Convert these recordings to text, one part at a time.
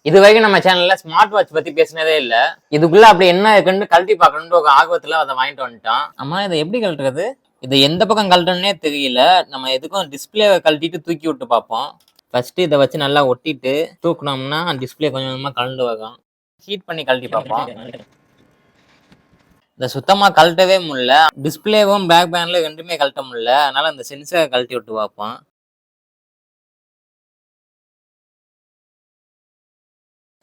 இது வரைக்கும் நம்ம சேனல்ல ஸ்மார்ட் வாட்ச் பத்தி பேசினதே இல்ல. இதுக்குள்ள அப்படி என்ன இருக்குன்னு கழட்டி பார்க்கணும்னு ஒரு ஆர்வத்துல அதை வாங்கிட்டு வந்துட்டோம். அம்மா இதை எப்படி கழட்டுறது? இது எந்த பக்கம் கழட்டணும்னே தெரியல. நம்ம எதுக்கும் டிஸ்பிளே கழட்டிட்டு தூக்கி விட்டு பார்ப்போம். ஃபர்ஸ்ட் இதை வச்சு நல்லா ஒட்டிட்டு தூக்கணும்னா டிஸ்பிளே கொஞ்சம் கொஞ்சமா கழண்டு வரும். ஹீட் பண்ணி கழட்டி பார்ப்போம். இந்த சுத்தமா கழட்டவே முடியல. டிஸ்பிளேவும் பேக் பேனர்ல ரெண்டுமே கழட்ட முடியல. அதனால இந்த சென்சாரை கழட்டி விட்டு பார்ப்போம்.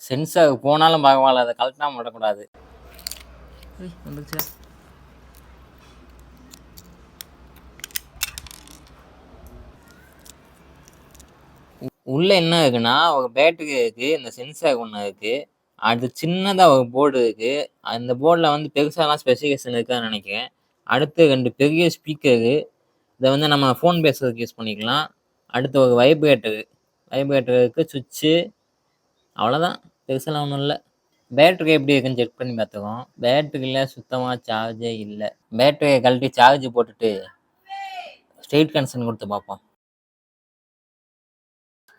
சென்சார் போனாலும் பரவாயில்ல, அதை கழட்டாம விடக்கூடாது. உள்ள என்ன இருக்குன்னா ஒரு பேட்டரி இருக்கு, இந்த சென்சார் ஒன்று இருக்கு, அது சின்னதா ஒரு போர்டு இருக்கு. அந்த போர்டில் வந்து பெருசாலாம் ஸ்பெசிஃபிகேஷன் இருக்குன்னு நினைக்கிறேன். அடுத்து 2 பெரிய ஸ்பீக்கரு, இதை வந்து நம்ம ஃபோன் பேசுறதுக்கு யூஸ் பண்ணிக்கலாம். அடுத்து ஒரு வைப்ரேட்டருக்கு சுவிட்சு, அவ்வளோதான், பெருசெல்லாம் ஒன்றும் இல்லை. பேட்டரி எப்படி இருக்குன்னு செக் பண்ணி பார்த்துக்கோம். பேட்டரியில் சுத்தமாக சார்ஜே இல்லை. பேட்டரியை கழட்டி சார்ஜ் போட்டுட்டு ஸ்ட்ரெயிட் கனெக்ஷன் கொடுத்து பார்ப்போம்.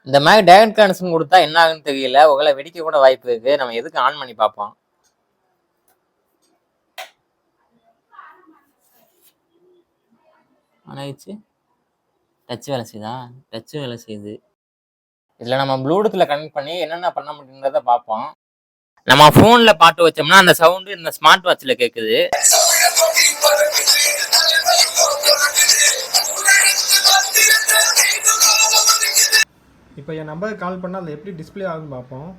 இந்த மாதிரி டைரக்ட் கனெக்ஷன் கொடுத்தா என்ன ஆகுன்னு தெரியல. ஒருவேளை வெடிக்க கூட வாய்ப்பு இருக்கு. நம்ம எதுக்கு ஆன் பண்ணி பார்ப்போம். ஆன் ஆயிடுச்சு. டச் வேலை செய்யுதா? டச் வேலை செய்யுது. இதில் நம்ம ப்ளூடூத்தில் கனெக்ட் பண்ணி என்னென்ன பண்ண முடியுன்றத பார்ப்போம். நம்ம ஃபோனில் பாட்டு வச்சோம்னா அந்த சவுண்டு இந்த ஸ்மார்ட் வாட்சில் கேட்குது. இப்போ என் நம்பருக்கு கால் பண்ணால் அது எப்படி டிஸ்பிளே ஆகுன்னு பார்ப்போம்.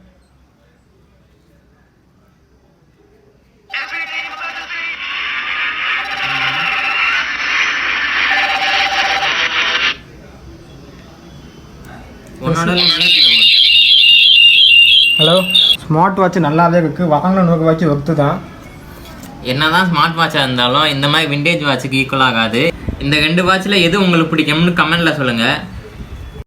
ஹலோ, ஸ்மார்ட் வாட்ச் நல்லாவே இருக்குது. வாங்கின ரூபாய்க்கு ஒர்த்து தான். என்னதான் ஸ்மார்ட் வாட்சாக இருந்தாலும் இந்த மாதிரி விண்டேஜ் வாட்சுக்கு ஈக்குவல் ஆகாது. இந்த 2 வாட்சில் எது உங்களுக்கு பிடிக்கும்னு கமெண்ட்ல சொல்லுங்கள்.